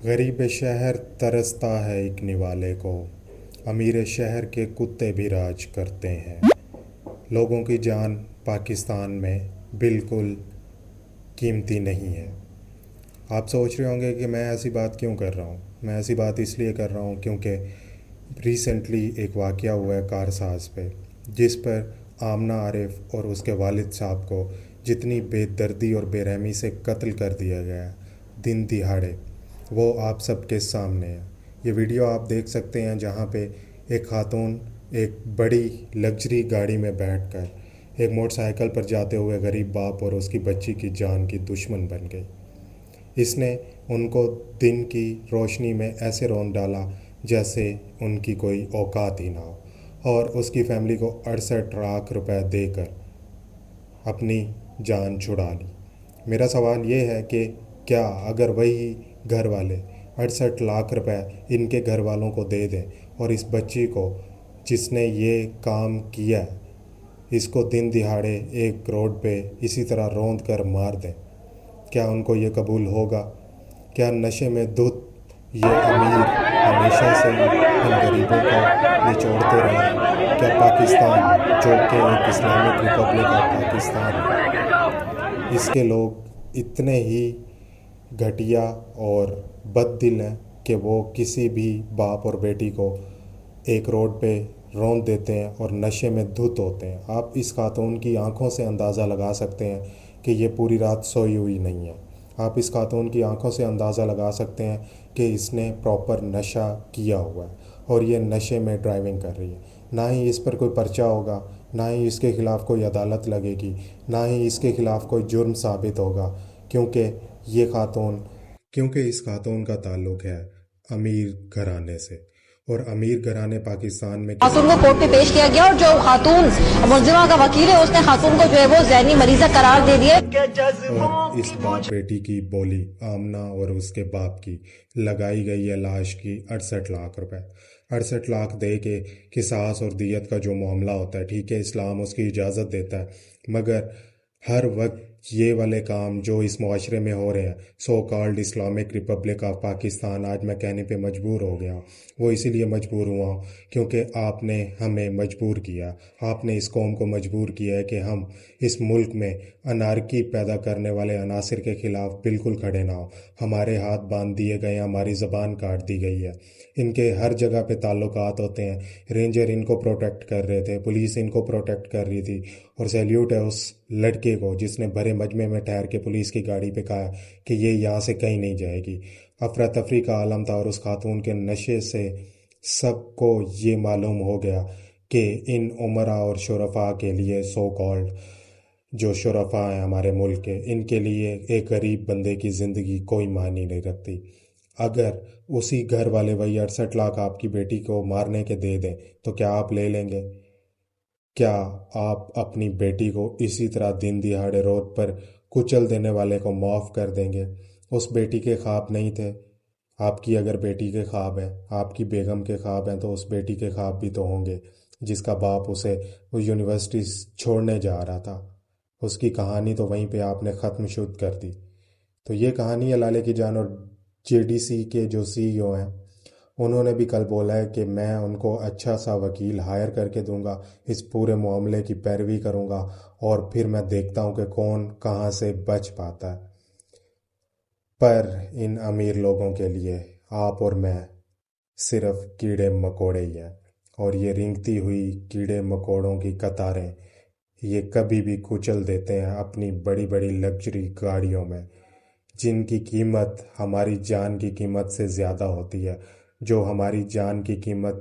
غریب شہر ترستا ہے ایک نوالے کو، امیر شہر کے کتے بھی راج کرتے ہیں۔ لوگوں کی جان پاکستان میں بالکل قیمتی نہیں ہے۔ آپ سوچ رہے ہوں گے کہ میں ایسی بات کیوں کر رہا ہوں۔ میں ایسی بات اس لیے کر رہا ہوں کیونکہ ریسنٹلی ایک واقعہ ہوا ہے کارساز پہ، جس پر آمنہ عارف اور اس کے والد صاحب کو جتنی بے دردی اور بے رحمی سے قتل کر دیا گیا دن دہاڑے، وہ آپ سب کے سامنے ہے۔ یہ ویڈیو آپ دیکھ سکتے ہیں جہاں پہ ایک خاتون ایک بڑی لگژری گاڑی میں بیٹھ کر ایک موٹر سائیکل پر جاتے ہوئے غریب باپ اور اس کی بچی کی جان کی دشمن بن گئی۔ اس نے ان کو دن کی روشنی میں ایسے رون ڈالا جیسے ان کی کوئی اوقات ہی نہ ہو، اور اس کی فیملی کو 68 لاکھ روپے دے کر اپنی جان چھڑا لی۔ میرا سوال یہ ہے کہ کیا اگر وہی گھر والے 68 لاکھ روپے ان کے گھر والوں کو دے دیں اور اس بچی کو جس نے یہ کام کیا ہے اس کو دن دہاڑے ایک روڈ پہ اسی طرح روند کر مار دیں، کیا ان کو یہ قبول ہوگا؟ کیا نشے میں دھت یہ امیر ہمیشہ سے ہی ان غریبوں کو نچوڑتے رہے ہیں؟ کیا پاکستان، جو کہ ایک اسلامک ریپبلک آف پاکستان ہے، اس کے لوگ اتنے ہی گھٹیا اور بد دل ہیں کہ وہ کسی بھی باپ اور بیٹی کو ایک روڈ پہ روند دیتے ہیں اور نشے میں دھت ہوتے ہیں؟ آپ اس خاتون کی آنکھوں سے اندازہ لگا سکتے ہیں کہ یہ پوری رات سوئی ہوئی نہیں ہے۔ آپ اس خاتون کی آنکھوں سے اندازہ لگا سکتے ہیں کہ اس نے پراپر نشہ کیا ہوا ہے اور یہ نشے میں ڈرائیونگ کر رہی ہے۔ نہ ہی اس پر کوئی پرچہ ہوگا، نہ ہی اس کے خلاف کوئی عدالت لگے گی، نہ ہی اس کے خلاف کوئی جرم ثابت ہوگا، کیونکہ اس خاتون کا تعلق ہے امیر گھرانے سے، اور امیر گھرانے پاکستان میں خاتون کو کورٹ میں پیش کیا گیا اور جو خاتون ملزمہ کا وکیل ہے اس نے خاتون کو جو ہے وہ ذہنی مریضہ قرار دے دیا۔ اور اس باپ بیٹی کی بولی آمنہ اور اس کے باپ کی لگائی گئی ہے لاش کی 68 لاکھ روپے۔ 68 لاکھ دے کے قصاص اور دیت کا جو معاملہ ہوتا ہے، ٹھیک ہے، اسلام اس کی اجازت دیتا ہے، مگر ہر وقت یہ والے کام جو اس معاشرے میں ہو رہے ہیں، so called Islamic republic of Pakistan, آج میں کہنے پہ مجبور ہو گیا ہوں، وہ اسی لیے مجبور ہوا ہوں کیونکہ آپ نے ہمیں مجبور کیا، آپ نے اس قوم کو مجبور کیا ہے کہ ہم اس ملک میں انارکی پیدا کرنے والے عناصر کے خلاف بالکل کھڑے نہ ہوں۔ ہمارے ہاتھ باندھ دیے گئے ہیں، ہماری زبان کاٹ دی گئی ہے، ان کے ہر جگہ پہ تعلقات ہوتے ہیں۔ رینجر ان کو پروٹیکٹ کر رہے تھے، پولیس ان کو پروٹیکٹ کر رہی تھی، اور سیلیوٹ ہے اس لڑکے کو جس نے بھرے مجمع میں ٹھہر کے پولیس کی گاڑی پہ کہا کہ یہ یہاں سے کہیں نہیں جائے گی۔ افراتفری کا عالم تھا، اور اس خاتون کے نشے سے سب کو یہ معلوم ہو گیا کہ ان عمرا اور شرفاء کے لیے، سو کالڈ جو شرفاء ہیں ہمارے ملک کے، ان کے لیے ایک غریب بندے کی زندگی کوئی معنی نہیں رکھتی۔ اگر اسی گھر والے وہی 68 لاکھ آپ کی بیٹی کو مارنے کے دے دیں تو کیا آپ لے لیں گے؟ کیا آپ اپنی بیٹی کو اسی طرح دن دہاڑے روڈ پر کچل دینے والے کو معاف کر دیں گے؟ اس بیٹی کے خواب نہیں تھے؟ آپ کی اگر بیٹی کے خواب ہیں، آپ کی بیگم کے خواب ہیں، تو اس بیٹی کے خواب بھی تو ہوں گے جس کا باپ اسے وہ یونیورسٹی چھوڑنے جا رہا تھا۔ اس کی کہانی تو وہیں پہ آپ نے ختم شد کر دی۔ تو یہ کہانی ہے لالے کی جان۔ اور جے ڈی سی کے جو سی ای او ہیں، انہوں نے بھی کل بولا ہے کہ میں ان کو اچھا سا وکیل ہائر کر کے دوں گا، اس پورے معاملے کی پیروی کروں گا، اور پھر میں دیکھتا ہوں کہ کون کہاں سے بچ پاتا ہے۔ پر ان امیر لوگوں کے لیے آپ اور میں صرف کیڑے مکوڑے ہی ہیں، اور یہ رینگتی ہوئی کیڑے مکوڑوں کی قطاریں یہ کبھی بھی کچل دیتے ہیں اپنی بڑی بڑی لگژری گاڑیوں میں، جن کی قیمت ہماری جان کی قیمت سے زیادہ ہوتی ہے، جو ہماری جان کی قیمت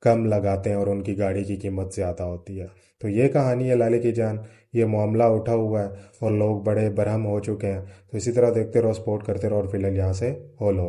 کم لگاتے ہیں اور ان کی گاڑی کی قیمت زیادہ ہوتی ہے۔ تو یہ کہانی ہے لالے کی جان، یہ معاملہ اٹھا ہوا ہے اور لوگ بڑے برہم ہو چکے ہیں۔ تو اسی طرح دیکھتے رہو، سپورٹ کرتے رہو، اور فی الحال یہاں سے ہو لو۔